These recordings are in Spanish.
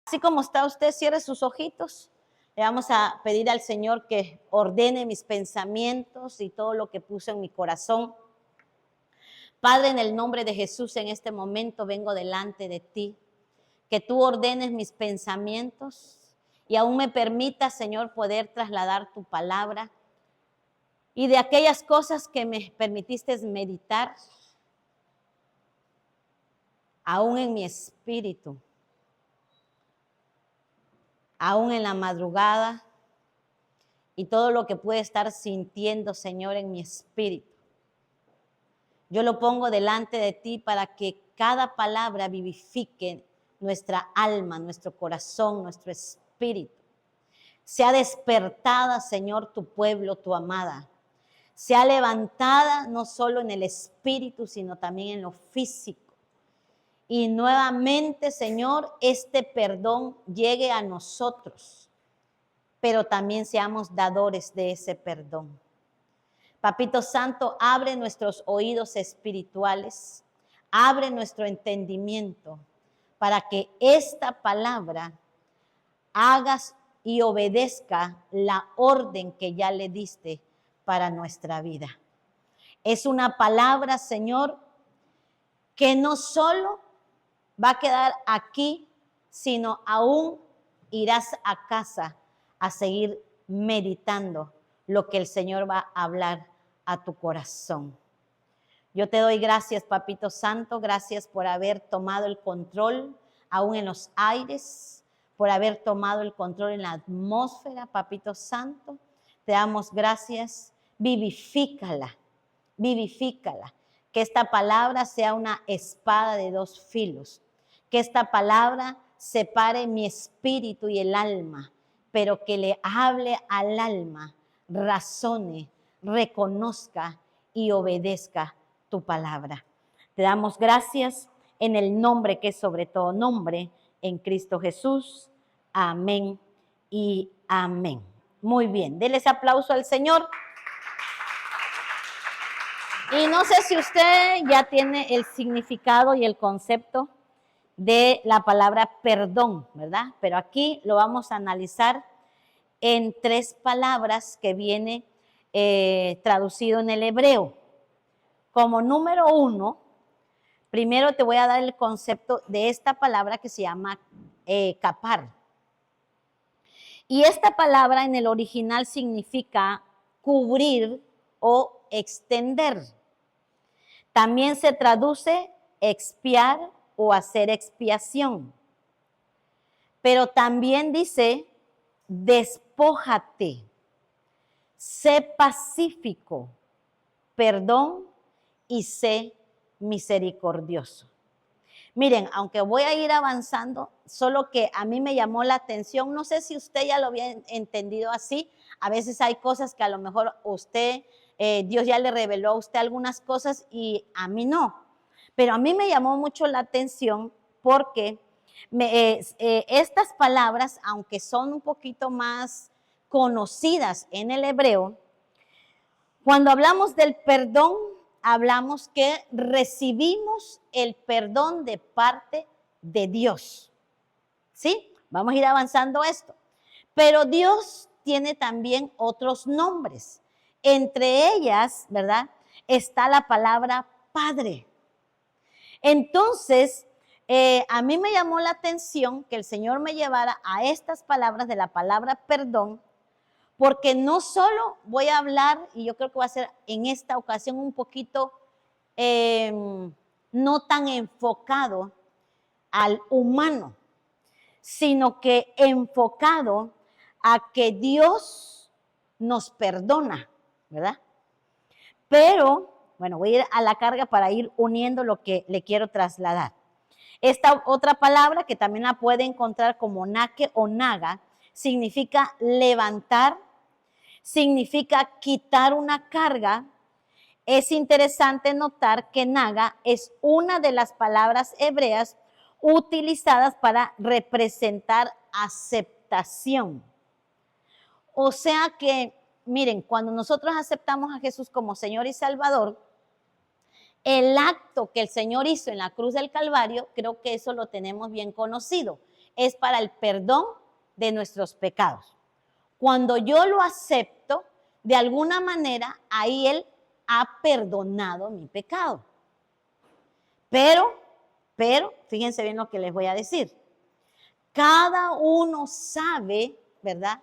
Así como está usted, cierre sus ojitos. Le vamos a pedir al Señor que ordene mis pensamientos y todo lo que puso en mi corazón. Padre, en el nombre de Jesús, en este momento vengo delante de ti. Que tú ordenes mis pensamientos y aún me permitas, Señor, poder trasladar tu palabra. Y de aquellas cosas que me permitiste meditar, aún en mi espíritu, aún en la madrugada, y todo lo que puede estar sintiendo, Señor, en mi espíritu. Yo lo pongo delante de ti para que cada palabra vivifique nuestra alma, nuestro corazón, nuestro espíritu. Sea despertada, Señor, tu pueblo, tu amada. Sea levantada no solo en el espíritu, sino también en lo físico. Y nuevamente, Señor, este perdón llegue a nosotros, pero también seamos dadores de ese perdón. Papito Santo, abre nuestros oídos espirituales, abre nuestro entendimiento para que esta palabra hagas y obedezca la orden que ya le diste para nuestra vida. Es una palabra, Señor, que no solo va a quedar aquí, sino aún irás a casa a seguir meditando lo que el Señor va a hablar a tu corazón. Yo te doy gracias, Papito Santo, gracias por haber tomado el control aún en los aires, por haber tomado el control en la atmósfera, Papito Santo. Te damos gracias, vivifícala, vivifícala. Que esta palabra sea una espada de dos filos, que esta palabra separe mi espíritu y el alma, pero que le hable al alma, razone, reconozca y obedezca tu palabra. Te damos gracias en el nombre que es sobre todo nombre, en Cristo Jesús. Amén y amén. Muy bien, denles aplauso al Señor. Y no sé si usted ya tiene el significado y el concepto de la palabra perdón, ¿verdad? Pero aquí lo vamos a analizar en 3 palabras que viene traducido en el hebreo. Como número 1, primero te voy a dar el concepto de esta palabra que se llama capar. Y esta palabra en el original significa cubrir o extender. También se traduce expiar o hacer expiación. Pero también dice, despójate, sé pacífico, perdón y sé misericordioso. Miren, aunque voy a ir avanzando, solo que a mí me llamó la atención, no sé si usted ya lo había entendido así, a veces hay cosas que a lo mejor usted, Dios ya le reveló a usted algunas cosas y a mí no, pero a mí me llamó mucho la atención porque estas palabras, aunque son un poquito más conocidas en el hebreo, cuando hablamos del perdón, hablamos que recibimos el perdón de parte de Dios. ¿Sí? Vamos a ir avanzando esto. Pero Dios tiene también otros nombres. Entre ellas, ¿verdad? Está la palabra Padre. Entonces, a mí me llamó la atención que el Señor me llevara a estas palabras de la palabra perdón, porque no solo voy a hablar, y yo creo que va a ser en esta ocasión un poquito no tan enfocado al humano, sino que enfocado a que Dios nos perdona, ¿verdad? Pero, bueno, voy a ir a la carga para ir uniendo lo que le quiero trasladar. Esta otra palabra que también la puede encontrar como naque o naga, significa levantar, significa quitar una carga. Es interesante notar que naga es una de las palabras hebreas utilizadas para representar aceptación. O sea que, miren, cuando nosotros aceptamos a Jesús como Señor y Salvador, el acto que el Señor hizo en la cruz del Calvario, creo que eso lo tenemos bien conocido. es para el perdón de nuestros pecados. Cuando yo lo acepto, de alguna manera, ahí Él ha perdonado mi pecado. Pero, fíjense bien lo que les voy a decir. Cada uno sabe, ¿verdad?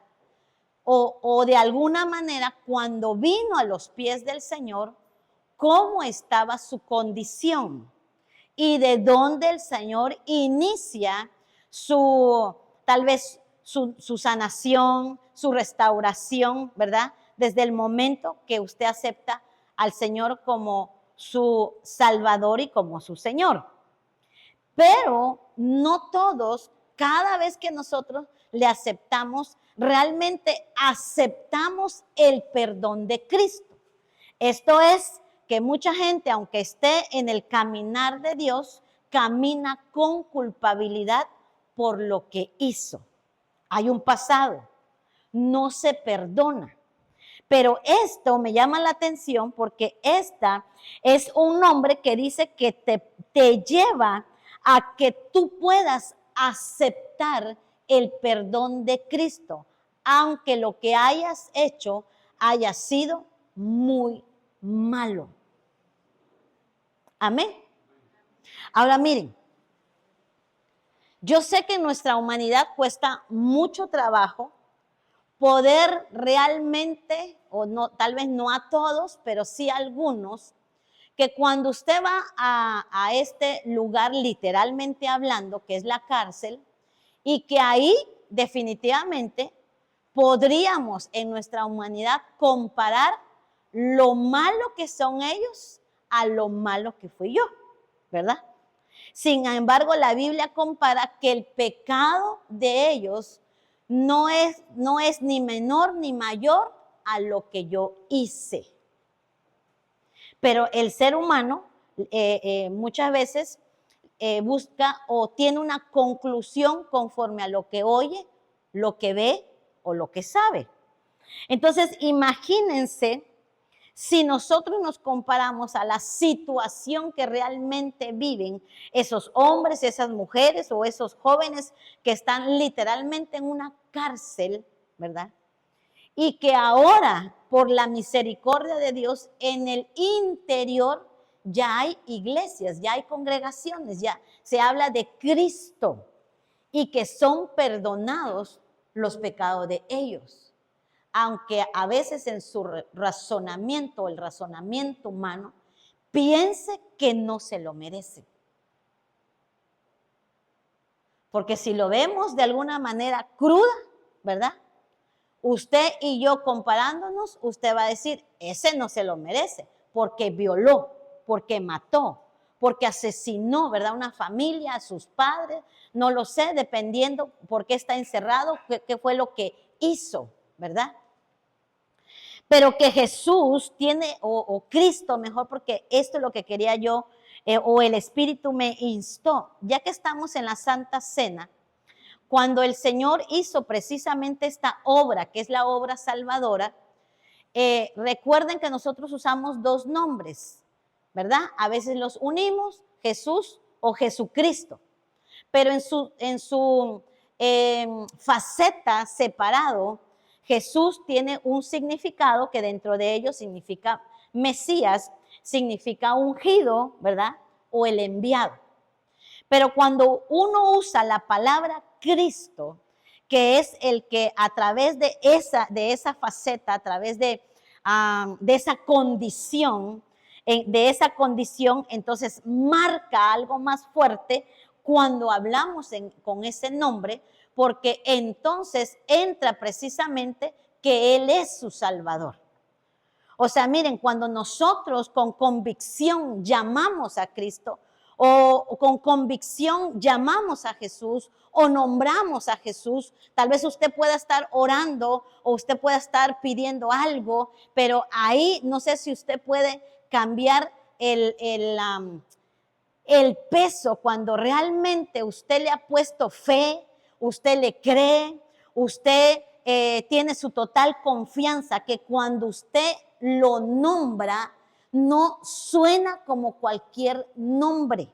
O de alguna manera, cuando vino a los pies del Señor, cómo estaba su condición y de dónde el Señor inicia tal vez su sanación, su restauración, ¿verdad? Desde el momento que usted acepta al Señor como su Salvador y como su Señor. Pero no todos, cada vez que nosotros le aceptamos, realmente aceptamos el perdón de Cristo. Esto es que mucha gente, aunque esté en el caminar de Dios, camina con culpabilidad por lo que hizo. Hay un pasado, no se perdona. Pero esto me llama la atención porque esta es un nombre que dice que te lleva a que tú puedas aceptar el perdón de Cristo, aunque lo que hayas hecho haya sido muy malo. Amén. Ahora miren, yo sé que en nuestra humanidad cuesta mucho trabajo poder realmente, o no, tal vez no a todos, pero sí a algunos, que cuando usted va a este lugar literalmente hablando, que es la cárcel, y que ahí definitivamente podríamos en nuestra humanidad comparar lo malo que son ellos a lo malo que fui yo, ¿verdad? Sin embargo, la Biblia compara que el pecado de ellos no es ni menor ni mayor a lo que yo hice. Pero el ser humano muchas veces busca o tiene una conclusión conforme a lo que oye, lo que ve o lo que sabe. Entonces, imagínense si nosotros nos comparamos a la situación que realmente viven esos hombres, esas mujeres o esos jóvenes que están literalmente en una cárcel, ¿verdad? Y que ahora, por la misericordia de Dios, en el interior ya hay iglesias, ya hay congregaciones, ya se habla de Cristo y que son perdonados los pecados de ellos. Aunque a veces en su razonamiento, el razonamiento humano, piense que no se lo merece. Porque si lo vemos de alguna manera cruda, ¿verdad? Usted y yo comparándonos, usted va a decir, ese no se lo merece, porque violó, porque mató, porque asesinó, ¿verdad? Una familia, a sus padres, no lo sé, dependiendo por qué está encerrado, qué fue lo que hizo, ¿verdad? Pero que Jesús tiene, o Cristo mejor, porque esto es lo que quería yo, o el Espíritu me instó, ya que estamos en la Santa Cena, cuando el Señor hizo precisamente esta obra, que es la obra salvadora, recuerden que nosotros usamos dos nombres, ¿verdad? A veces los unimos, Jesús o Jesucristo, pero en su faceta separado, Jesús tiene un significado que dentro de ellos significa Mesías, significa ungido, ¿verdad? O el enviado. Pero cuando uno usa la palabra Cristo, que es el que a través de esa faceta, a través de esa condición, entonces marca algo más fuerte cuando hablamos con ese nombre, porque entonces entra precisamente que Él es su Salvador. O sea, miren, cuando nosotros con convicción llamamos a Cristo, o con convicción llamamos a Jesús, o nombramos a Jesús, tal vez usted pueda estar orando, o usted pueda estar pidiendo algo, pero ahí no sé si usted puede cambiar el peso cuando realmente usted le ha puesto fe, usted le cree, usted tiene su total confianza que cuando usted lo nombra, no suena como cualquier nombre.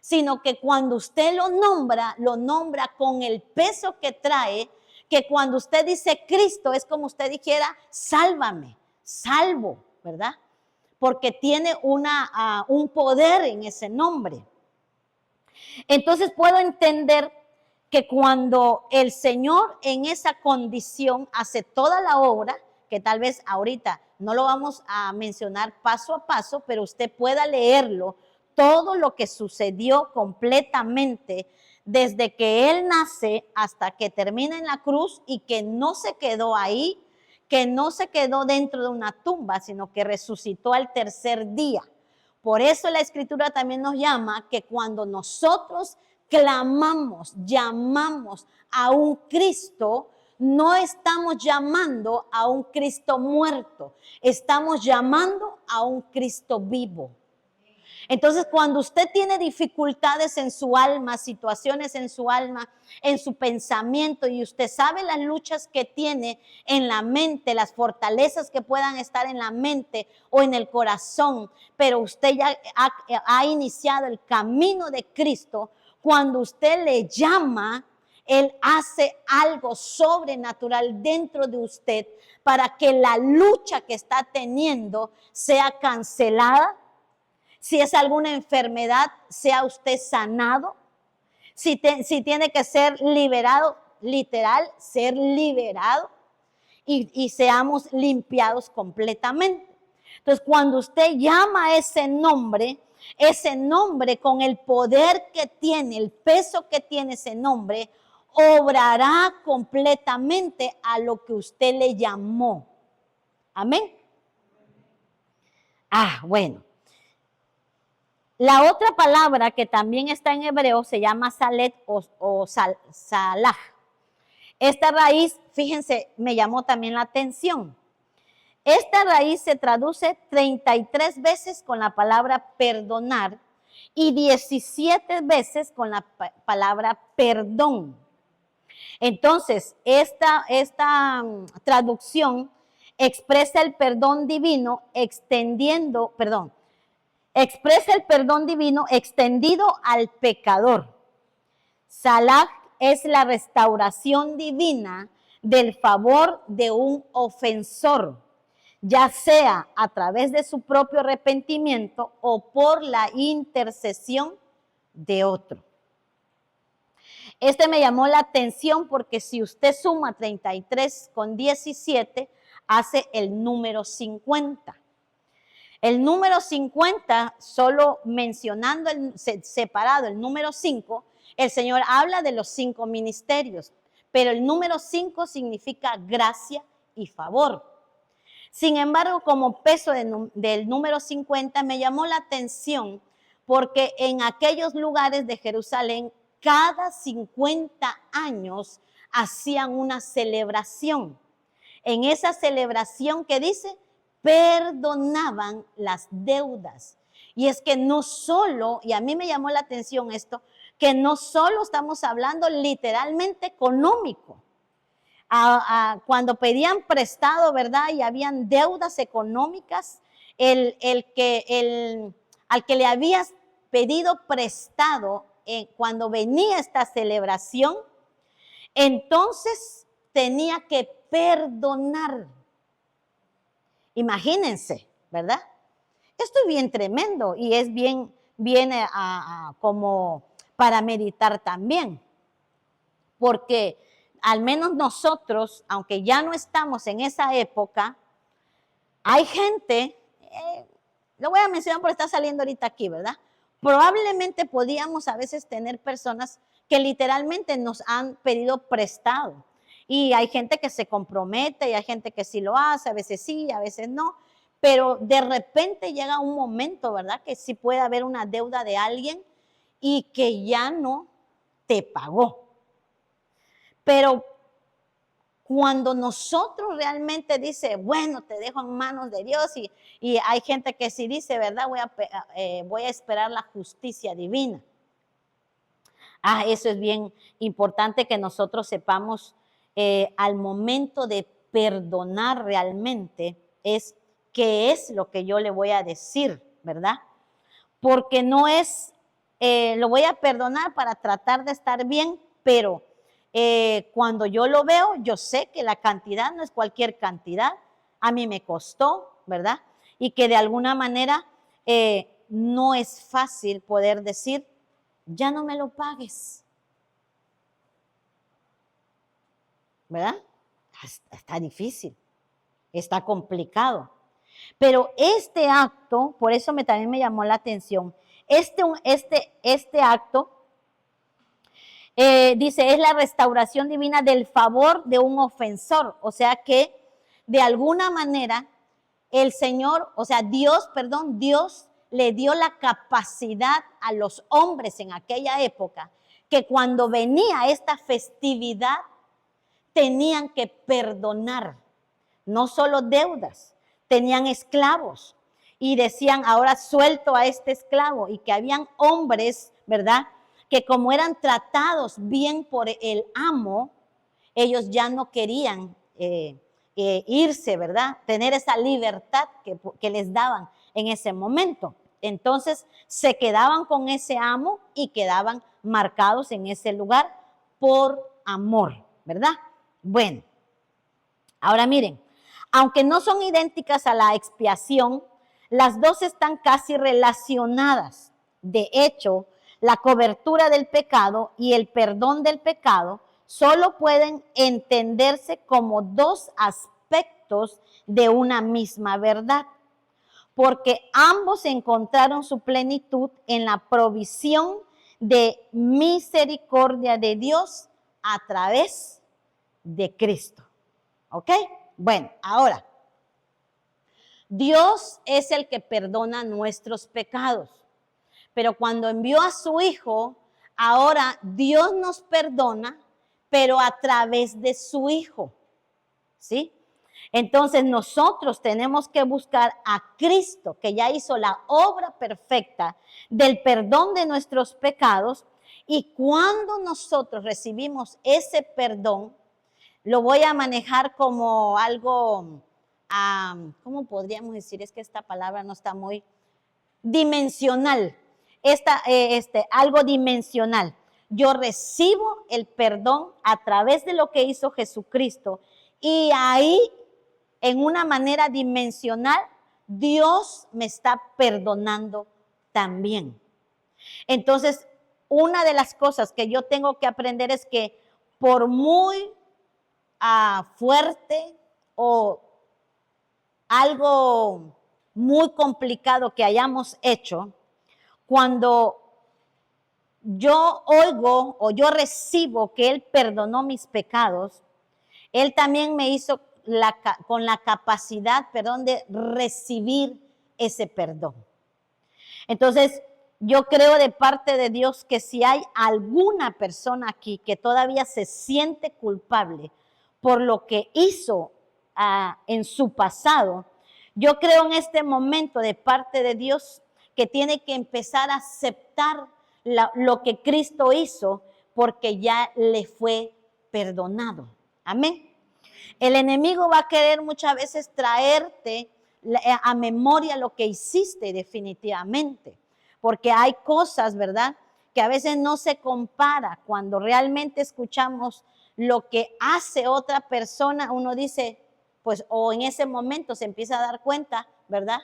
sino que cuando usted lo nombra con el peso que trae, que cuando usted dice Cristo es como usted dijera, sálvame, salvo, ¿verdad? Porque tiene un poder en ese nombre. Entonces puedo entender que cuando el Señor en esa condición hace toda la obra, que tal vez ahorita no lo vamos a mencionar paso a paso, pero usted pueda leerlo, todo lo que sucedió completamente desde que Él nace hasta que termina en la cruz y que no se quedó ahí, que no se quedó dentro de una tumba, sino que resucitó al tercer día. Por eso la Escritura también nos llama que cuando nosotros clamamos, llamamos a un Cristo, no estamos llamando a un Cristo muerto, estamos llamando a un Cristo vivo. Entonces, cuando usted tiene dificultades en su alma, situaciones en su alma, en su pensamiento, y usted sabe las luchas que tiene en la mente, las fortalezas que puedan estar en la mente o en el corazón, pero usted ya ha iniciado el camino de Cristo, cuando usted le llama, Él hace algo sobrenatural dentro de usted para que la lucha que está teniendo sea cancelada. Si es alguna enfermedad, sea usted sanado. Si tiene que ser liberado, literal, ser liberado y seamos limpiados completamente. Entonces, cuando usted llama ese nombre con el poder que tiene, el peso que tiene ese nombre, obrará completamente a lo que usted le llamó. Amén. Bueno. La otra palabra que también está en hebreo se llama salet o salah. Esta raíz, fíjense, me llamó también la atención. Esta raíz se traduce 33 veces con la palabra perdonar y 17 veces con la palabra perdón. Entonces, esta traducción expresa el perdón divino expresa el perdón divino extendido al pecador. Salah es la restauración divina del favor de un ofensor, ya sea a través de su propio arrepentimiento o por la intercesión de otro. Este me llamó la atención porque si usted suma 33 con 17, hace el número 50. El número 50, solo mencionando separado el número 5, el Señor habla de los 5 ministerios, pero el número 5 significa gracia y favor. Sin embargo, como peso del número 50 me llamó la atención porque en aquellos lugares de Jerusalén, cada 50 años hacían una celebración. En esa celebración que dice, perdonaban las deudas. Y es que no solo, y a mí me llamó la atención esto, que no solo estamos hablando literalmente económico. Cuando pedían prestado, ¿verdad? Y habían deudas económicas, al que le habías pedido prestado cuando venía esta celebración, entonces tenía que perdonar. Imagínense, ¿verdad? Esto es bien tremendo y es viene como para meditar también. Porque al menos nosotros, aunque ya no estamos en esa época, hay gente, lo voy a mencionar porque está saliendo ahorita aquí, ¿verdad? Probablemente podíamos a veces tener personas que literalmente nos han pedido prestado. Y hay gente que se compromete y hay gente que sí lo hace, a veces sí, a veces no. Pero de repente llega un momento, ¿verdad? Que sí puede haber una deuda de alguien y que ya no te pagó. Pero cuando nosotros realmente dice, bueno, te dejo en manos de Dios y hay gente que sí dice, ¿verdad? Voy a esperar la justicia divina. Eso es bien importante que nosotros sepamos al momento de perdonar realmente es qué es lo que yo le voy a decir, ¿verdad? Porque no es lo voy a perdonar para tratar de estar bien, pero cuando yo lo veo, yo sé que la cantidad no es cualquier cantidad, a mí me costó, ¿verdad? Y que de alguna manera no es fácil poder decir, ya no me lo pagues, ¿verdad? Está difícil, está complicado. Pero este acto, por eso también me llamó la atención, este acto dice, es la restauración divina del favor de un ofensor. O sea que de alguna manera el Señor, o sea, Dios le dio la capacidad a los hombres en aquella época que cuando venía esta festividad tenían que perdonar, no solo deudas, tenían esclavos y decían, ahora suelto a este esclavo, y que habían hombres, ¿verdad?, que como eran tratados bien por el amo, ellos ya no querían irse, ¿verdad?, tener esa libertad que les daban en ese momento. Entonces se quedaban con ese amo y quedaban marcados en ese lugar por amor, ¿verdad? Bueno, ahora miren, aunque no son idénticas a la expiación, las dos están casi relacionadas. De hecho, la cobertura del pecado y el perdón del pecado solo pueden entenderse como dos aspectos de una misma verdad, porque ambos encontraron su plenitud en la provisión de misericordia de Dios a través de Cristo. ¿Ok? Bueno, ahora, Dios es el que perdona nuestros pecados, pero cuando envió a su Hijo, ahora Dios nos perdona, pero a través de su Hijo, ¿sí? Entonces nosotros tenemos que buscar a Cristo, que ya hizo la obra perfecta del perdón de nuestros pecados, y cuando nosotros recibimos ese perdón, lo voy a manejar como algo, ¿cómo podríamos decir? Es que esta palabra no está muy dimensional, algo dimensional. Yo recibo el perdón a través de lo que hizo Jesucristo, y ahí, en una manera dimensional, Dios me está perdonando también. Entonces, una de las cosas que yo tengo que aprender es que por muy fuerte o algo muy complicado que hayamos hecho, cuando yo oigo o yo recibo que Él perdonó mis pecados, Él también me hizo con la capacidad, de recibir ese perdón. Entonces, yo creo de parte de Dios que si hay alguna persona aquí que todavía se siente culpable por lo que hizo en su pasado, yo creo en este momento de parte de Dios que tiene que empezar a aceptar lo que Cristo hizo, porque ya le fue perdonado. Amén. El enemigo va a querer muchas veces traerte a memoria lo que hiciste definitivamente, porque hay cosas, ¿verdad?, que a veces no se compara. Cuando realmente escuchamos lo que hace otra persona, uno dice, pues, o en ese momento se empieza a dar cuenta, ¿verdad?,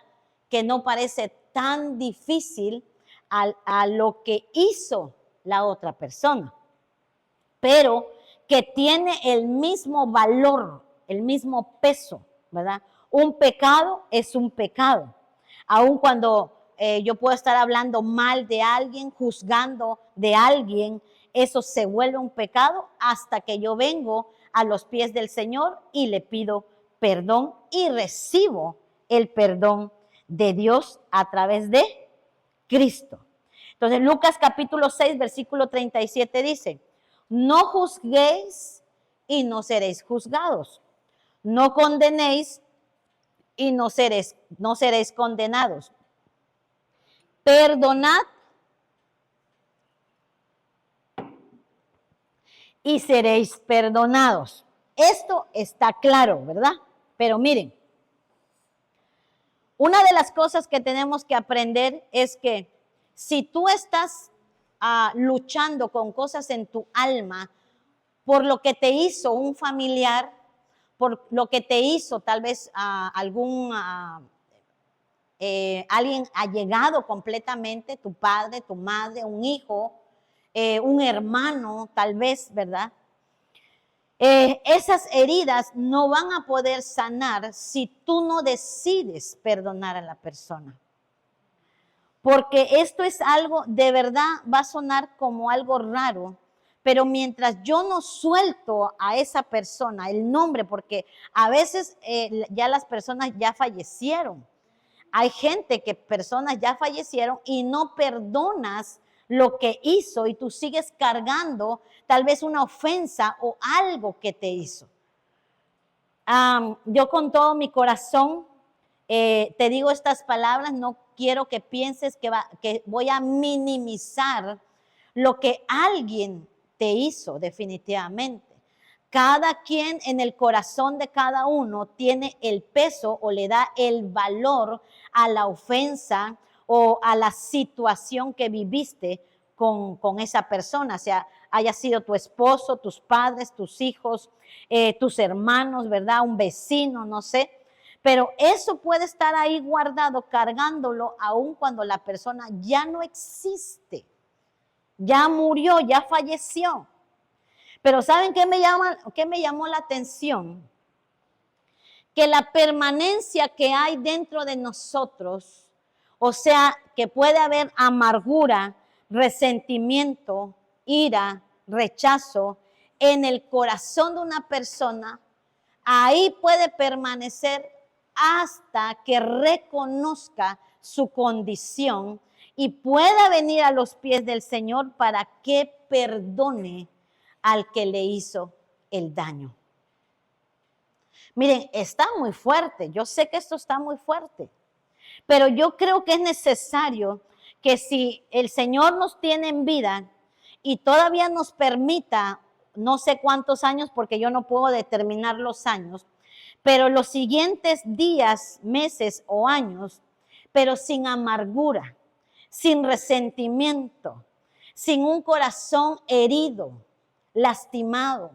que no parece tan difícil a lo que hizo la otra persona, pero que tiene el mismo valor, el mismo peso, ¿verdad? Un pecado es un pecado. Aun cuando yo puedo estar hablando mal de alguien, juzgando de alguien, eso se vuelve un pecado hasta que yo vengo a los pies del Señor y le pido perdón y recibo el perdón de Dios a través de Cristo. Entonces, Lucas capítulo 6, versículo 37 dice, no juzguéis y no seréis juzgados. No condenéis y no seréis condenados. Perdonad y seréis perdonados. Esto está claro, ¿verdad? Pero miren, una de las cosas que tenemos que aprender es que si tú estás luchando con cosas en tu alma por lo que te hizo un familiar, por lo que te hizo tal vez alguien allegado completamente, tu padre, tu madre, un hijo, un hermano, tal vez, ¿verdad? Esas heridas no van a poder sanar si tú no decides perdonar a la persona. Porque esto es algo, de verdad, va a sonar como algo raro, pero mientras yo no suelto a esa persona el nombre, porque a veces ya las personas ya fallecieron. Hay gente que personas ya fallecieron y no perdonas lo que hizo y tú sigues cargando tal vez una ofensa o algo que te hizo. Yo con todo mi corazón te digo estas palabras, no quiero que pienses que voy a minimizar lo que alguien te hizo definitivamente. Cada quien en el corazón de cada uno tiene el peso o le da el valor a la ofensa o a la situación que viviste con esa persona, o sea, haya sido tu esposo, tus padres, tus hijos, tus hermanos, ¿verdad? Un vecino, no sé. Pero eso puede estar ahí guardado, cargándolo, aun cuando la persona ya no existe, ya murió, ya falleció. Pero ¿saben qué me llamó la atención? Que la permanencia que hay dentro de nosotros, o sea, que puede haber amargura, resentimiento, ira, rechazo en el corazón de una persona, ahí puede permanecer hasta que reconozca su condición y pueda venir a los pies del Señor para que perdone al que le hizo el daño. Miren, está muy fuerte, yo sé que esto está muy fuerte, pero yo creo que es necesario que si el Señor nos tiene en vida y todavía nos permita, no sé cuántos años, porque yo no puedo determinar los años, pero los siguientes días, meses o años, pero sin amargura, sin resentimiento, sin un corazón herido, lastimado.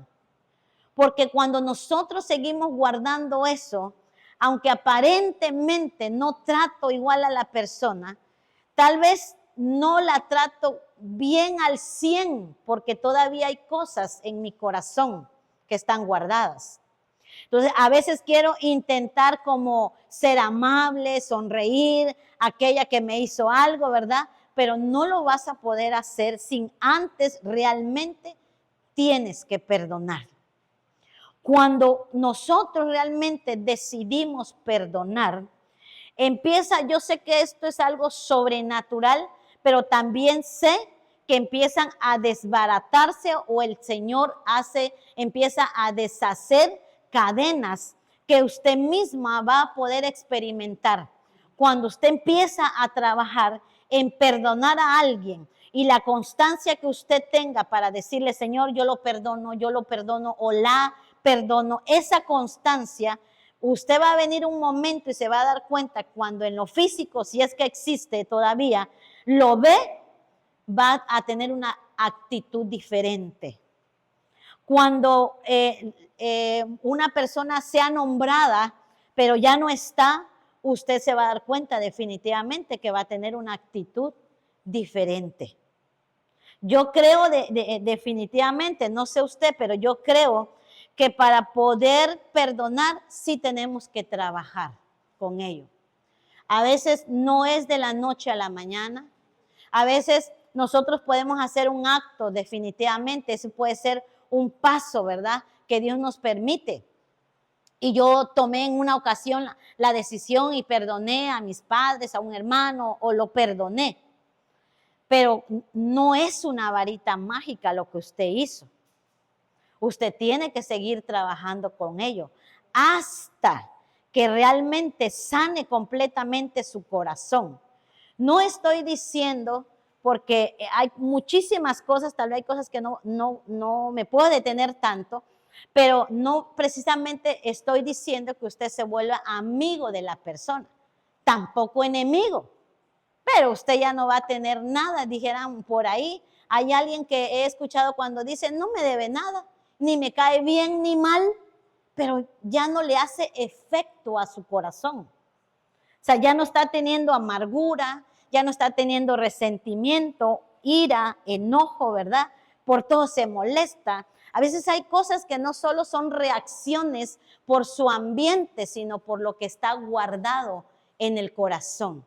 Porque cuando nosotros seguimos guardando eso, aunque aparentemente no trato igual a la persona, tal vez no la trato bien al 100, porque todavía hay cosas en mi corazón que están guardadas. Entonces, a veces quiero intentar como ser amable, sonreír, aquella que me hizo algo, ¿verdad? Pero no lo vas a poder hacer sin antes realmente tienes que perdonar. Cuando nosotros realmente decidimos perdonar, yo sé que esto es algo sobrenatural, pero también sé que empiezan a desbaratarse o el Señor empieza a deshacer cadenas que usted misma va a poder experimentar. Cuando usted empieza a trabajar en perdonar a alguien y la constancia que usted tenga para decirle, Señor, yo lo perdono, o la perdono, esa constancia, usted va a venir un momento y se va a dar cuenta cuando en lo físico, si es que existe todavía, lo ve, va a tener una actitud diferente. Cuando una persona sea nombrada, pero ya no está, usted se va a dar cuenta definitivamente que va a tener una actitud diferente. Yo creo definitivamente, no sé usted, pero yo creo que para poder perdonar sí tenemos que trabajar con ello. A veces no es de la noche a la mañana. A veces nosotros podemos hacer un acto definitivamente, ese puede ser un paso, ¿verdad? Que Dios nos permite. Y yo tomé en una ocasión la decisión y perdoné a mis padres, a un hermano, o lo perdoné. Pero no es una varita mágica lo que usted hizo. Usted tiene que seguir trabajando con ello hasta que realmente sane completamente su corazón. No estoy diciendo, porque hay muchísimas cosas, tal vez hay cosas que no me puedo detener tanto, pero no precisamente estoy diciendo que usted se vuelva amigo de la persona, tampoco enemigo. pero usted ya no va a tener nada, dijeran por ahí. Hay alguien que he escuchado cuando dice, no me debe nada, ni me cae bien ni mal, pero ya no le hace efecto a su corazón. O sea, ya no está teniendo amargura, ya no está teniendo resentimiento, ira, enojo, ¿verdad? Por todo se molesta. A veces hay cosas que no solo son reacciones por su ambiente, sino por lo que está guardado en el corazón.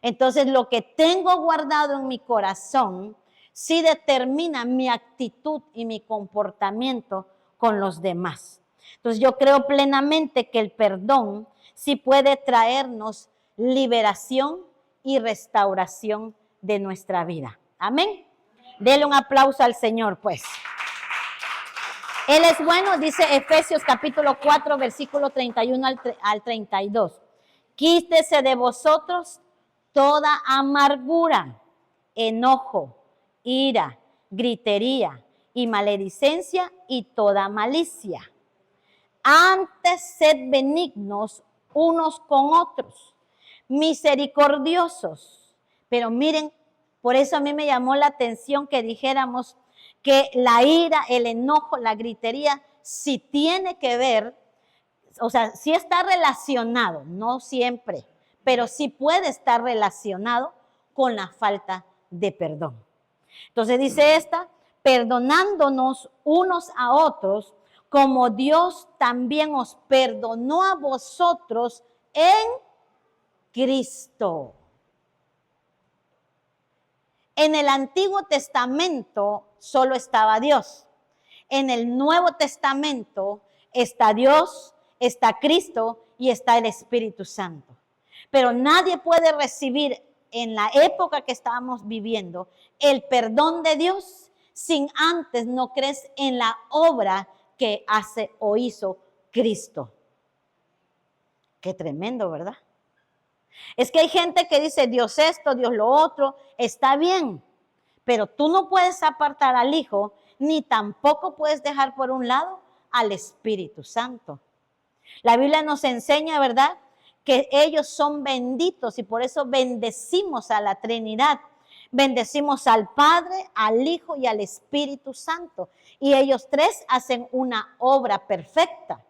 Entonces, lo que tengo guardado en mi corazón sí determina mi actitud y mi comportamiento con los demás. Entonces, yo creo plenamente que el perdón sí puede traernos liberación y restauración de nuestra vida. Amén. Dele un aplauso al Señor, pues. Él es bueno, dice Efesios capítulo 4, versículo 31 al 32. Quítese de vosotros toda amargura, enojo, ira, gritería y maledicencia y toda malicia. Antes sed benignos unos con otros, misericordiosos. Pero miren, por eso a mí me llamó la atención que dijéramos que la ira, el enojo, la gritería, sí tiene que ver, o sea, sí está relacionado, no siempre, pero sí puede estar relacionado con la falta de perdón. Entonces dice esta, perdonándonos unos a otros, como Dios también os perdonó a vosotros en Cristo. En el Antiguo Testamento solo estaba Dios. En el Nuevo Testamento está Dios, está Cristo y está el Espíritu Santo. Pero nadie puede recibir en la época que estábamos viviendo el perdón de Dios sin antes no crees en la obra que hace o hizo Cristo. Qué tremendo, ¿verdad? Es que hay gente que dice Dios esto, Dios lo otro, está bien, pero tú no puedes apartar al Hijo, ni tampoco puedes dejar por un lado al Espíritu Santo. La Biblia nos enseña, ¿verdad?, que ellos son benditos y por eso bendecimos a la Trinidad. Bendecimos al Padre, al Hijo y al Espíritu Santo. Y ellos tres hacen una obra perfecta.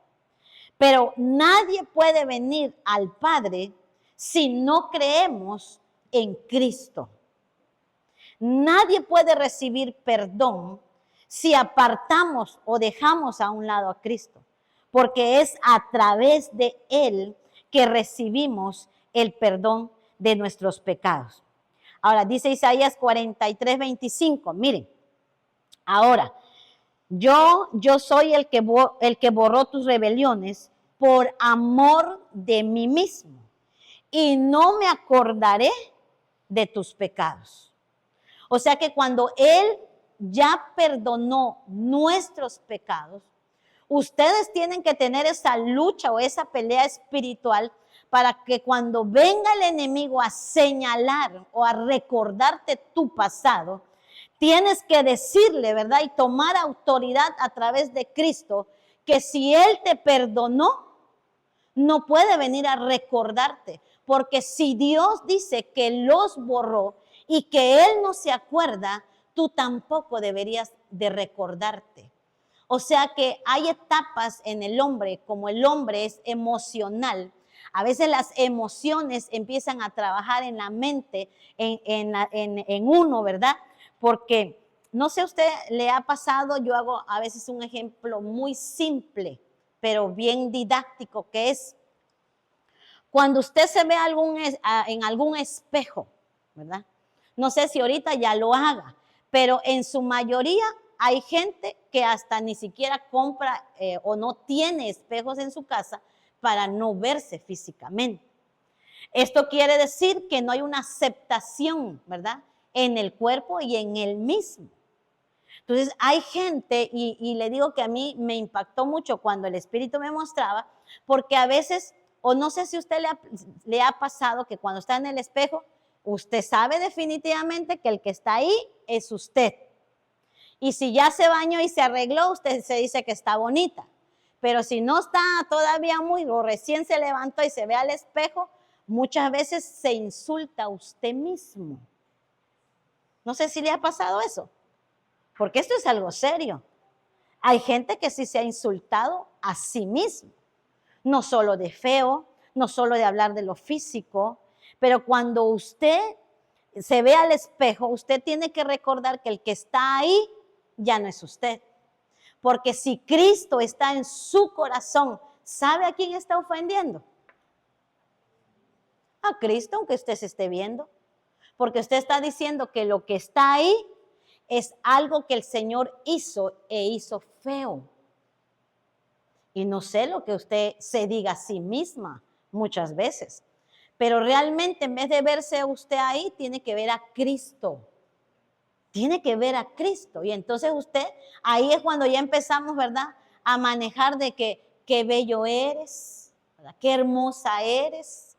Pero nadie puede venir al Padre si no creemos en Cristo. Nadie puede recibir perdón si apartamos o dejamos a un lado a Cristo, porque es a través de Él que recibimos el perdón de nuestros pecados. Ahora, dice Isaías 43, 25, miren, ahora, yo soy el que borró tus rebeliones por amor de mí mismo y no me acordaré de tus pecados. O sea que cuando Él ya perdonó nuestros pecados, ustedes tienen que tener esa lucha o esa pelea espiritual para que cuando venga el enemigo a señalar o a recordarte tu pasado, tienes que decirle, ¿verdad? Y tomar autoridad a través de Cristo, que si Él te perdonó, no puede venir a recordarte. Porque si Dios dice que los borró y que Él no se acuerda, tú tampoco deberías de recordarte. O sea que hay etapas en el hombre, como el hombre es emocional. A veces las emociones empiezan a trabajar en la mente, en uno, ¿verdad? Porque, no sé, a usted le ha pasado, yo hago a veces un ejemplo muy simple, pero bien didáctico, que es cuando usted se ve en algún espejo, ¿verdad? No sé si ahorita ya lo haga, pero en su mayoría hay gente que hasta ni siquiera compra o no tiene espejos en su casa para no verse físicamente. Esto quiere decir que no hay una aceptación, ¿verdad?, en el cuerpo y en él mismo. Entonces hay gente, y le digo que a mí me impactó mucho cuando el Espíritu me mostraba, porque a veces, o no sé si a usted le ha pasado que cuando está en el espejo, usted sabe definitivamente que el que está ahí es usted. Y si ya se bañó y se arregló, usted se dice que está bonita. Pero si no está todavía muy, o recién se levantó y se ve al espejo, muchas veces se insulta a usted mismo. No sé si le ha pasado eso, porque esto es algo serio. Hay gente que sí se ha insultado a sí mismo, no solo de feo, no solo de hablar de lo físico, pero cuando usted se ve al espejo, usted tiene que recordar que el que está ahí ya no es usted. Porque si Cristo está en su corazón, ¿sabe a quién está ofendiendo? A Cristo, aunque usted se esté viendo. Porque usted está diciendo que lo que está ahí es algo que el Señor hizo e hizo feo. Y no sé lo que usted se diga a sí misma muchas veces. Pero realmente en vez de verse usted ahí, tiene que ver a Cristo. Tiene que ver a Cristo. Y entonces usted, ahí es cuando ya empezamos, ¿verdad? A manejar de que qué bello eres, ¿verdad? Qué hermosa eres.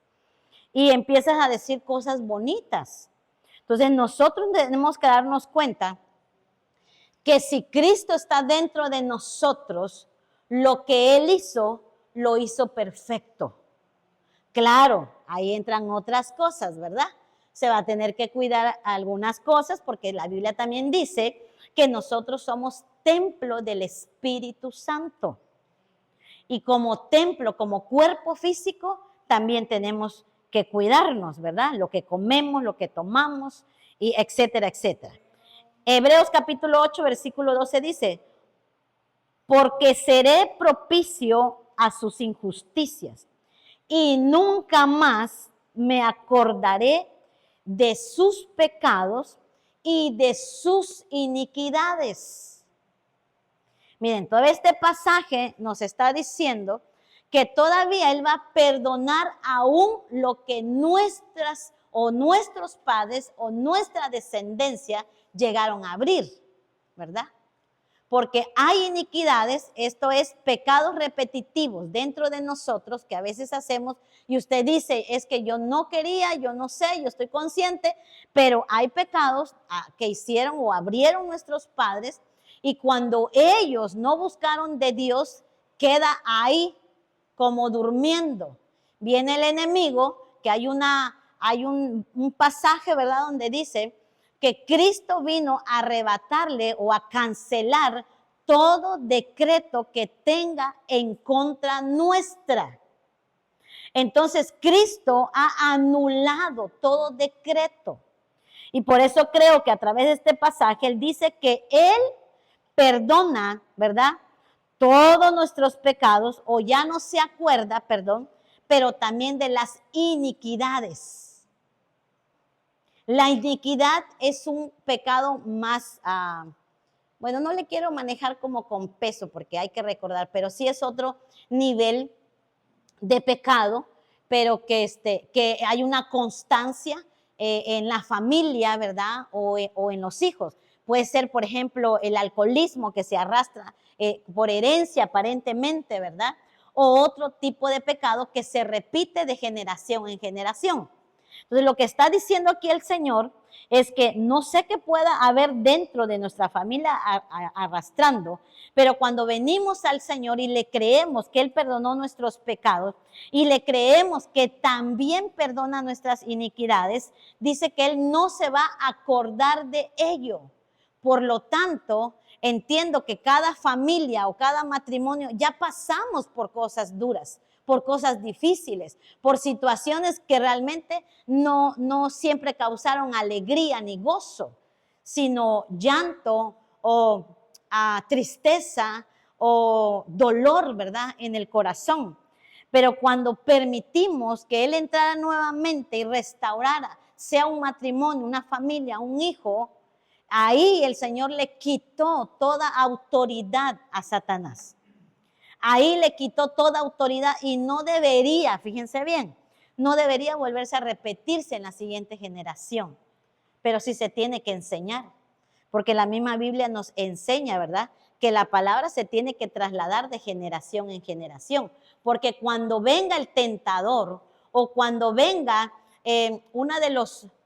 Y empiezas a decir cosas bonitas. Entonces nosotros tenemos que darnos cuenta que si Cristo está dentro de nosotros, lo que Él hizo, lo hizo perfecto. Claro, ahí entran otras cosas, ¿verdad? Se va a tener que cuidar algunas cosas porque la Biblia también dice que nosotros somos templo del Espíritu Santo. Y como templo, como cuerpo físico, también tenemos que cuidarnos, ¿verdad? Lo que comemos, lo que tomamos, y etcétera, etcétera. Hebreos capítulo 8, versículo 12 dice, porque seré propicio a sus injusticias y nunca más me acordaré de sus pecados y de sus iniquidades. Miren, todo este pasaje nos está diciendo que todavía Él va a perdonar aún lo que nuestros padres o nuestra descendencia llegaron a abrir, ¿verdad? Porque hay iniquidades, esto es pecados repetitivos dentro de nosotros que a veces hacemos y usted dice, es que yo no quería, yo no sé, yo estoy consciente, pero hay pecados que hicieron o abrieron nuestros padres y cuando ellos no buscaron de Dios, queda ahí como durmiendo. Viene el enemigo, que hay un pasaje, ¿verdad?, donde dice que Cristo vino a arrebatarle o a cancelar todo decreto que tenga en contra nuestra. Entonces, Cristo ha anulado todo decreto. Y por eso creo que a través de este pasaje, Él dice que Él perdona, ¿verdad?, todos nuestros pecados, o ya no se acuerda, perdón, pero también de las iniquidades. La iniquidad es un pecado más, bueno, no le quiero manejar como con peso porque hay que recordar, pero sí es otro nivel de pecado, pero que hay una constancia en la familia, ¿verdad? O en los hijos. Puede ser, por ejemplo, el alcoholismo que se arrastra por herencia aparentemente, ¿verdad? O otro tipo de pecado que se repite de generación en generación. Entonces, lo que está diciendo aquí el Señor es que no sé qué pueda haber dentro de nuestra familia arrastrando, pero cuando venimos al Señor y le creemos que Él perdonó nuestros pecados y le creemos que también perdona nuestras iniquidades, dice que Él no se va a acordar de ello. Por lo tanto, entiendo que cada familia o cada matrimonio ya pasamos por cosas duras, por cosas difíciles, por situaciones que realmente no siempre causaron alegría ni gozo, sino llanto o tristeza o dolor, ¿verdad?, en el corazón. Pero cuando permitimos que Él entrara nuevamente y restaurara, sea un matrimonio, una familia, un hijo, ahí el Señor le quitó toda autoridad a Satanás. Ahí le quitó toda autoridad y no debería, fíjense bien, no debería volverse a repetirse en la siguiente generación. Pero sí se tiene que enseñar, porque la misma Biblia nos enseña, ¿verdad?, que la palabra se tiene que trasladar de generación en generación. Porque cuando venga el tentador o cuando venga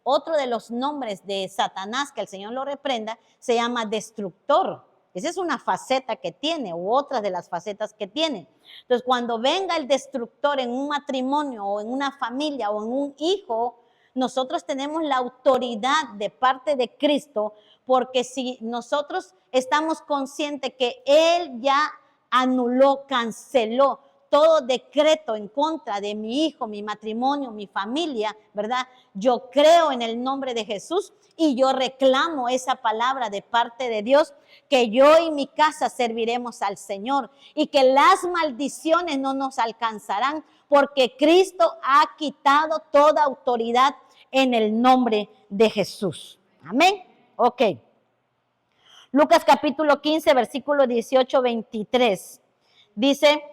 otro de los nombres de Satanás, que el Señor lo reprenda, se llama destructor. Esa es una faceta que tiene, u otra de las facetas que tiene. Entonces, cuando venga el destructor en un matrimonio o en una familia o en un hijo, nosotros tenemos la autoridad de parte de Cristo, porque si nosotros estamos conscientes que Él ya anuló, canceló todo decreto en contra de mi hijo, mi matrimonio, mi familia, ¿verdad? Yo creo en el nombre de Jesús y yo reclamo esa palabra de parte de Dios, que yo y mi casa serviremos al Señor y que las maldiciones no nos alcanzarán, porque Cristo ha quitado toda autoridad en el nombre de Jesús. Amén. Ok. Lucas capítulo 15, versículo 18-23. Dice,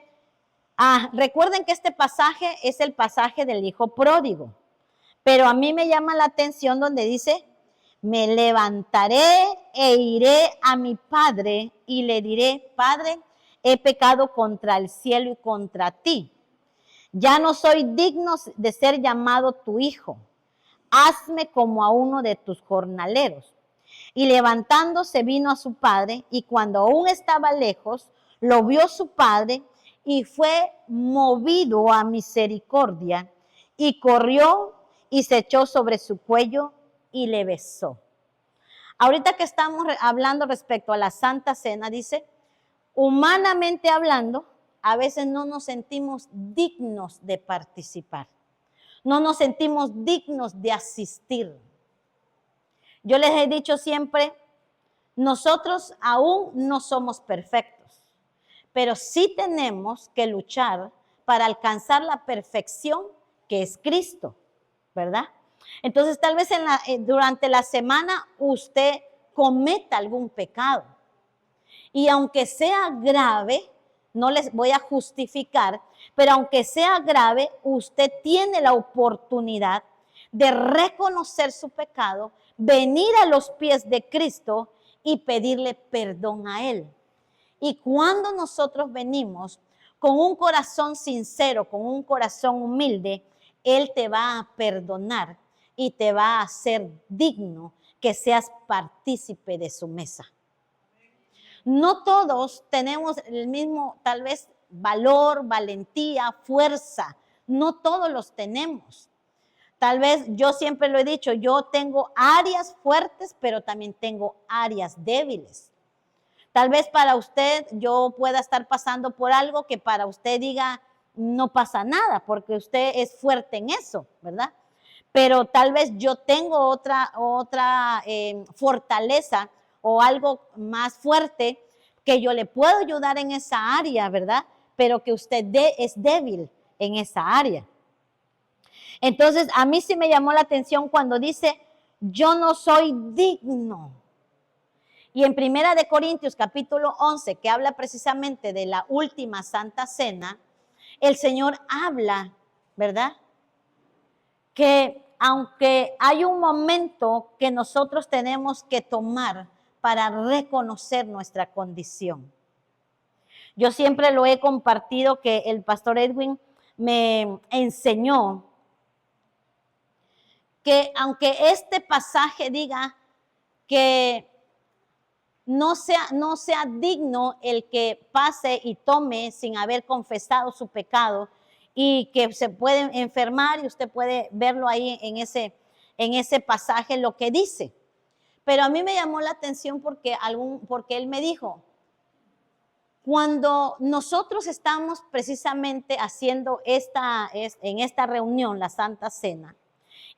recuerden que este pasaje es el pasaje del hijo pródigo, pero a mí me llama la atención donde dice, me levantaré e iré a mi padre y le diré, Padre, he pecado contra el cielo y contra ti. Ya no soy digno de ser llamado tu hijo. Hazme como a uno de tus jornaleros. Y levantándose vino a su padre, y cuando aún estaba lejos, lo vio su padre y fue movido a misericordia, y corrió y se echó sobre su cuello y le besó. Ahorita que estamos hablando respecto a la Santa Cena, dice, humanamente hablando, a veces no nos sentimos dignos de participar. No nos sentimos dignos de asistir. Yo les he dicho siempre, nosotros aún no somos perfectos, pero sí tenemos que luchar para alcanzar la perfección que es Cristo, ¿verdad? Entonces, tal vez durante la semana usted cometa algún pecado. Y aunque sea grave, no les voy a justificar, pero aunque sea grave, usted tiene la oportunidad de reconocer su pecado, venir a los pies de Cristo y pedirle perdón a Él. Y cuando nosotros venimos con un corazón sincero, con un corazón humilde, Él te va a perdonar y te va a hacer digno que seas partícipe de su mesa. No todos tenemos el mismo, tal vez, valor, valentía, fuerza. No todos los tenemos. Tal vez, yo siempre lo he dicho, yo tengo áreas fuertes, pero también tengo áreas débiles. Tal vez para usted yo pueda estar pasando por algo que para usted diga, no pasa nada, porque usted es fuerte en eso, ¿verdad? Pero tal vez yo tengo otra fortaleza o algo más fuerte que yo le puedo ayudar en esa área, ¿verdad? Pero que usted es débil en esa área. Entonces, a mí sí me llamó la atención cuando dice, yo no soy digno. Y en Primera de Corintios capítulo 11, que habla precisamente de la última Santa Cena, el Señor habla, ¿verdad? Que aunque hay un momento que nosotros tenemos que tomar para reconocer nuestra condición. Yo siempre lo he compartido, que el pastor Edwin me enseñó que aunque este pasaje diga que no sea digno el que pase y tome sin haber confesado su pecado, y que se puede enfermar, y usted puede verlo ahí en ese pasaje lo que dice. Pero a mí me llamó la atención porque él me dijo, cuando nosotros estamos precisamente haciendo en esta reunión, la Santa Cena,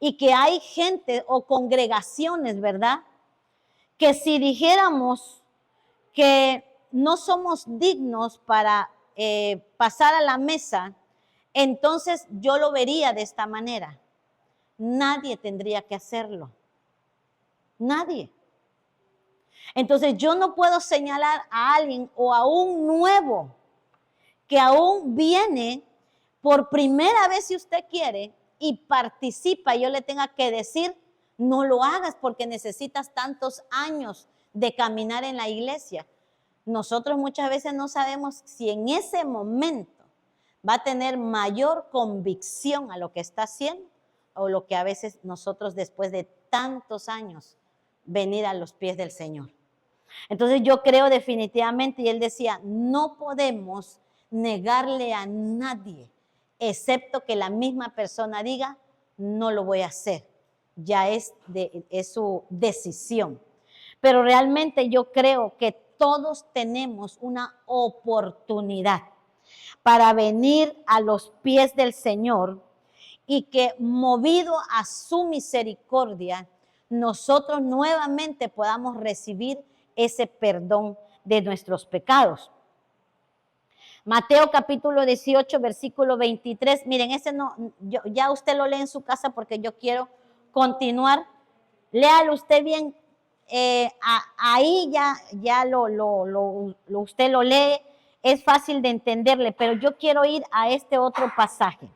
y que hay gente o congregaciones, ¿verdad?, que si dijéramos que no somos dignos para pasar a la mesa, entonces yo lo vería de esta manera. Nadie tendría que hacerlo. Nadie. Entonces yo no puedo señalar a alguien o a un nuevo que aún viene por primera vez, si usted quiere, y participa, y yo le tenga que decir, no lo hagas porque necesitas tantos años de caminar en la iglesia. Nosotros muchas veces no sabemos si en ese momento va a tener mayor convicción a lo que está haciendo, o lo que a veces nosotros después de tantos años venir a los pies del Señor. Entonces yo creo definitivamente, y él decía, no podemos negarle a nadie, excepto que la misma persona diga, no lo voy a hacer. Ya es su decisión. Pero realmente yo creo que todos tenemos una oportunidad para venir a los pies del Señor y que movido a su misericordia, nosotros nuevamente podamos recibir ese perdón de nuestros pecados. Mateo capítulo 18, versículo 23. Miren, ese no, ya usted lo lee en su casa porque yo quiero continuar. Léalo usted bien. Ahí ya usted lo lee. Es fácil de entenderle, pero yo quiero ir a este otro pasaje.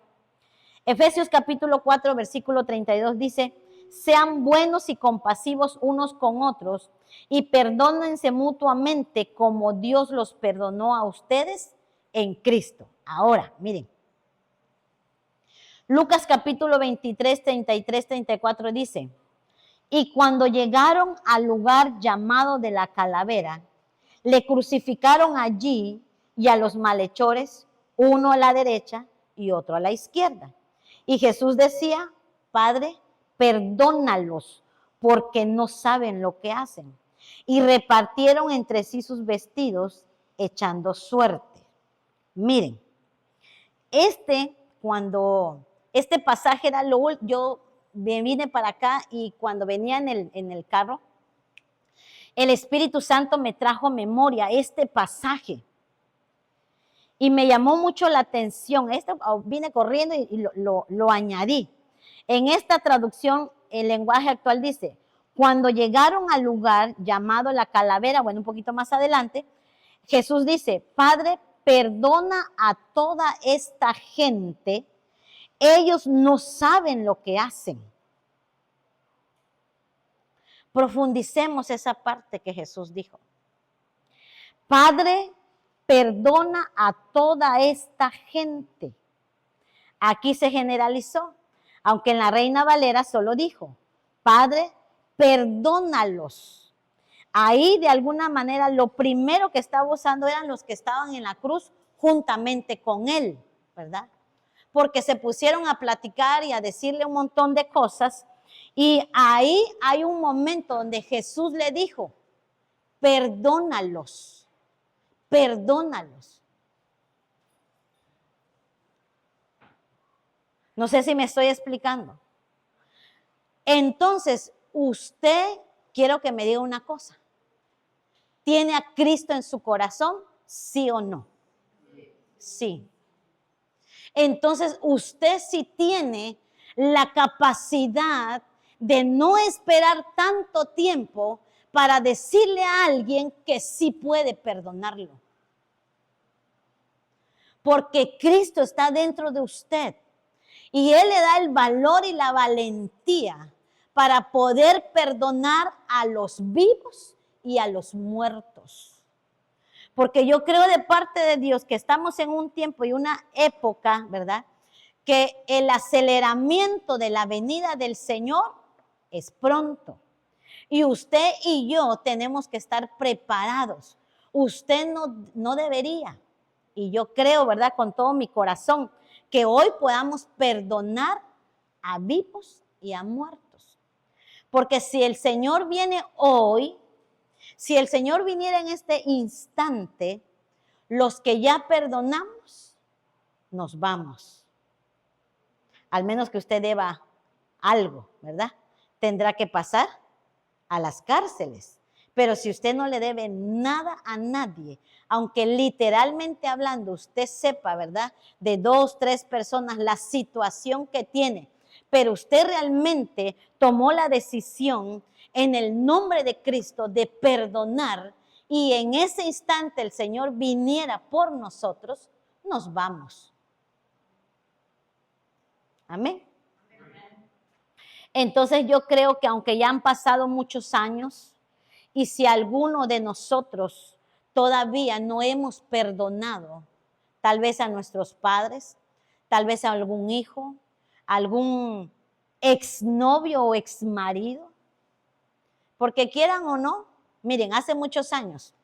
Efesios capítulo 4, versículo 32 dice, sean buenos y compasivos unos con otros y perdónense mutuamente como Dios los perdonó a ustedes en Cristo. Ahora, miren. Lucas capítulo 23, 33, 34 dice, y cuando llegaron al lugar llamado de la calavera, le crucificaron allí y a los malhechores, uno a la derecha y otro a la izquierda. Y Jesús decía, Padre, perdónalos porque no saben lo que hacen. Y repartieron entre sí sus vestidos echando suerte. Miren, cuando este pasaje era yo me vine para acá y cuando venía en el carro, el Espíritu Santo me trajo a memoria este pasaje. Y me llamó mucho la atención. Vine corriendo y lo añadí. En esta traducción, el lenguaje actual dice, cuando llegaron al lugar llamado la calavera, bueno, un poquito más adelante, Jesús dice, Padre, perdona a toda esta gente, ellos no saben lo que hacen. Profundicemos esa parte que Jesús dijo. Padre, perdona a toda esta gente. Aquí se generalizó, aunque en la Reina Valera solo dijo, Padre, perdónalos. Ahí de alguna manera lo primero que estaba usando eran los que estaban en la cruz juntamente con él, ¿verdad? Porque se pusieron a platicar y a decirle un montón de cosas y ahí hay un momento donde Jesús le dijo, perdónalos, perdónalos. No sé si me estoy explicando. Entonces, usted, quiero que me diga una cosa. ¿Tiene a Cristo en su corazón? ¿Sí o no? Sí. Entonces, usted sí tiene la capacidad de no esperar tanto tiempo para decirle a alguien que sí puede perdonarlo. Porque Cristo está dentro de usted. Y Él le da el valor y la valentía para poder perdonar a los vivos y a los muertos. Porque yo creo de parte de Dios que estamos en un tiempo y una época, ¿verdad? Que el aceleramiento de la venida del Señor es pronto. Y usted y yo tenemos que estar preparados. Usted no debería. Y yo creo, ¿verdad? Con todo mi corazón, que hoy podamos perdonar a vivos y a muertos. Porque si el Señor viene hoy, si el Señor viniera en este instante, los que ya perdonamos, nos vamos. Al menos que usted deba algo, ¿verdad? Tendrá que pasar a las cárceles. Pero si usted no le debe nada a nadie, aunque literalmente hablando usted sepa, ¿verdad? De 2, 3 personas la situación que tiene, pero usted realmente tomó la decisión en el nombre de Cristo de perdonar y en ese instante el Señor viniera por nosotros, nos vamos. Amén. Entonces yo creo que aunque ya han pasado muchos años, y si alguno de nosotros todavía no hemos perdonado, tal vez a nuestros padres, tal vez a algún hijo, algún exnovio o exmarido, porque quieran o no, Miren, hace muchos años,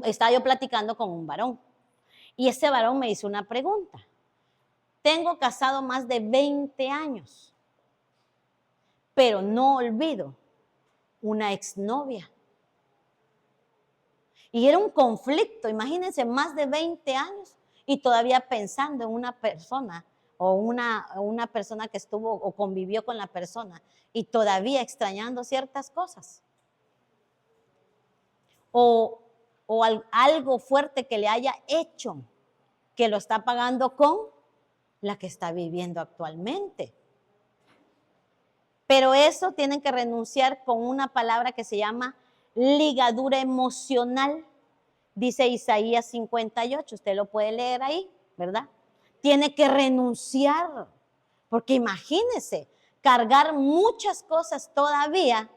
estaba yo platicando con un varón y ese varón me hizo una pregunta. Tengo casado más de 20 años, pero no olvido una exnovia. Y era un conflicto, imagínense, más de 20 años y todavía pensando en una persona o una persona que estuvo o convivió con la persona y todavía extrañando ciertas cosas. O algo fuerte que le haya hecho, que lo está pagando con la que está viviendo actualmente. Pero eso tienen que renunciar con una palabra que se llama ligadura emocional, dice Isaías 58, usted lo puede leer ahí, ¿verdad? Tiene que renunciar, porque imagínese, cargar muchas cosas todavía,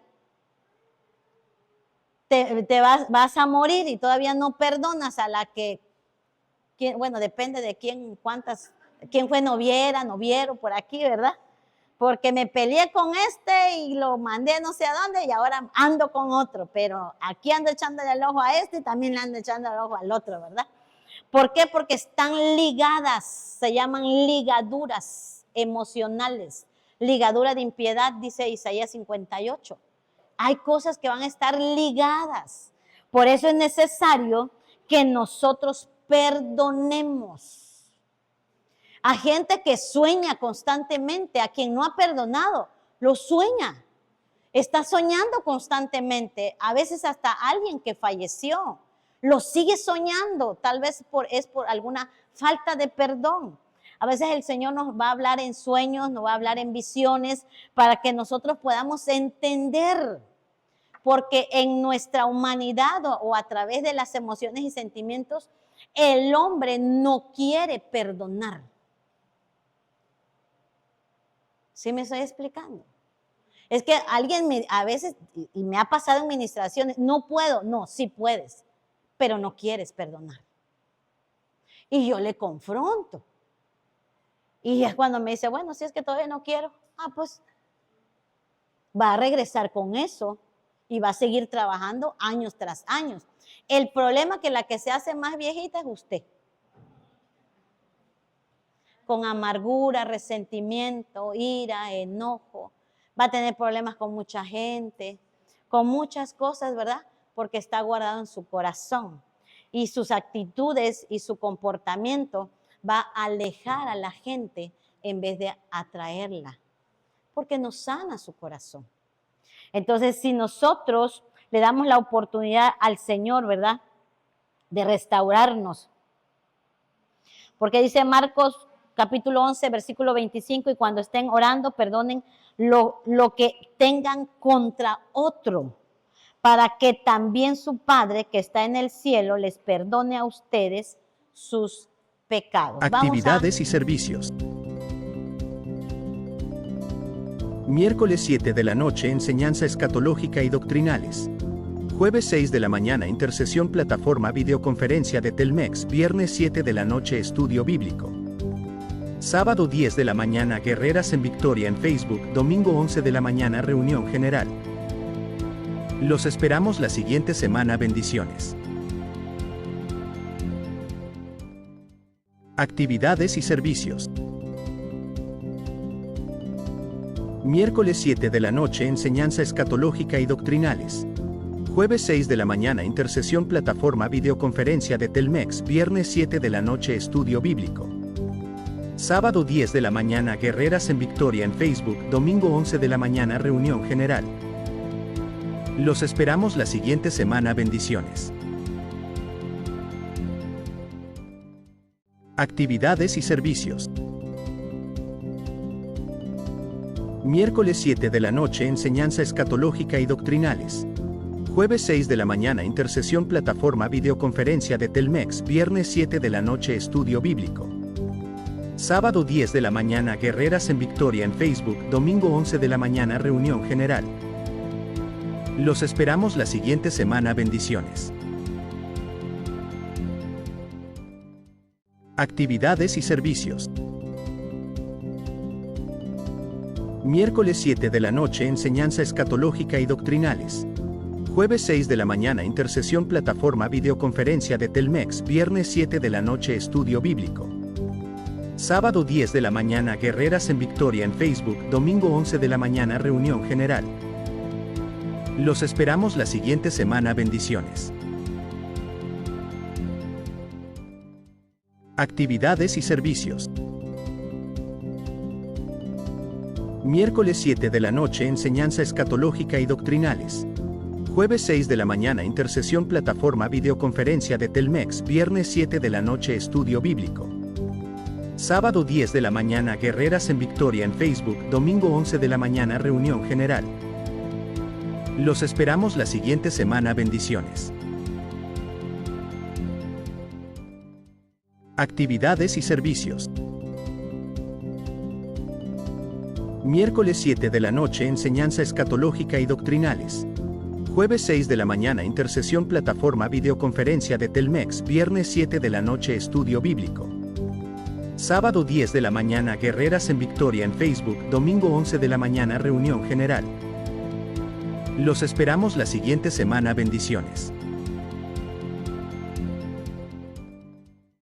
te vas a morir y todavía no perdonas a la que, bueno, depende de quién fue noviero por aquí, ¿verdad? Porque me peleé con este y lo mandé no sé a dónde y ahora ando con otro, pero aquí ando echándole el ojo a este y también le ando echando el ojo al otro, ¿verdad? ¿Por qué? Porque están ligadas, se llaman ligaduras emocionales, ligadura de impiedad, dice Isaías 58. Hay cosas que van a estar ligadas. Por eso es necesario que nosotros perdonemos. A gente que sueña constantemente, a quien no ha perdonado, lo sueña. Está soñando constantemente, a veces hasta alguien que falleció. Lo sigue soñando, tal vez es por alguna falta de perdón. A veces el Señor nos va a hablar en sueños, nos va a hablar en visiones, para que nosotros podamos entender. Porque en nuestra humanidad o a través de las emociones y sentimientos, el hombre no quiere perdonar. ¿Sí me estoy explicando? Es que alguien a veces, y me ha pasado en ministraciones, no puedo, no, sí puedes, pero no quieres perdonar. Y yo le confronto. Y es cuando me dice, bueno, si es que todavía no quiero, pues va a regresar con eso y va a seguir trabajando años tras años. El problema es que la que se hace más viejita es usted. Con amargura, resentimiento, ira, enojo. Va a tener problemas con mucha gente, con muchas cosas, ¿verdad? Porque está guardado en su corazón. Y sus actitudes y su comportamiento va a alejar a la gente en vez de atraerla. Porque no sana su corazón. Entonces, si nosotros le damos la oportunidad al Señor, ¿verdad? De restaurarnos. Porque dice Marcos capítulo 11, versículo 25, y cuando estén orando, perdonen lo que tengan contra otro, para que también su Padre que está en el cielo les perdone a ustedes sus pecados. Actividades y servicios. Miércoles 7 de la noche, enseñanza escatológica y doctrinales. Jueves 6 de la mañana, intercesión plataforma videoconferencia de Telmex. Viernes 7 de la noche, estudio bíblico. Sábado 10 de la mañana, Guerreras en Victoria en Facebook. Domingo 11 de la mañana, reunión general. Los esperamos la siguiente semana. Bendiciones. Actividades y servicios. Miércoles 7 de la noche, enseñanza escatológica y doctrinales. Jueves 6 de la mañana, intercesión plataforma videoconferencia de Telmex. Viernes 7 de la noche, estudio bíblico. Sábado 10 de la mañana, Guerreras en Victoria en Facebook. Domingo 11 de la mañana, reunión general. Los esperamos la siguiente semana. Bendiciones. Actividades y servicios. Miércoles 7 de la noche, enseñanza escatológica y doctrinales. Jueves 6 de la mañana, intercesión plataforma videoconferencia de Telmex. Viernes 7 de la noche, estudio bíblico. Sábado 10 de la mañana, Guerreras en Victoria en Facebook. Domingo 11 de la mañana, reunión general. Los esperamos la siguiente semana. Bendiciones. Actividades y servicios. Miércoles 7 de la noche, enseñanza escatológica y doctrinales. Jueves 6 de la mañana intercesión plataforma videoconferencia de Telmex. Viernes 7 de la noche estudio bíblico. Sábado 10 de la mañana Guerreras en Victoria en Facebook. Domingo 11 de la mañana reunión general. Los esperamos la siguiente semana. Bendiciones. Actividades y servicios. Miércoles 7 de la noche enseñanza escatológica y doctrinales. Jueves 6 de la mañana intercesión plataforma videoconferencia de Telmex. Viernes 7 de la noche estudio bíblico. Sábado 10 de la mañana Guerreras en Victoria en Facebook. Domingo 11 de la mañana reunión general. Los esperamos la siguiente semana. Bendiciones. Actividades y servicios. Miércoles 7 de la noche enseñanza escatológica y doctrinales. Jueves 6 de la mañana intercesión plataforma videoconferencia de Telmex. Viernes 7 de la noche estudio bíblico. Sábado 10 de la mañana Guerreras en Victoria en Facebook. Domingo 11 de la mañana reunión general. Los esperamos la siguiente semana. Bendiciones.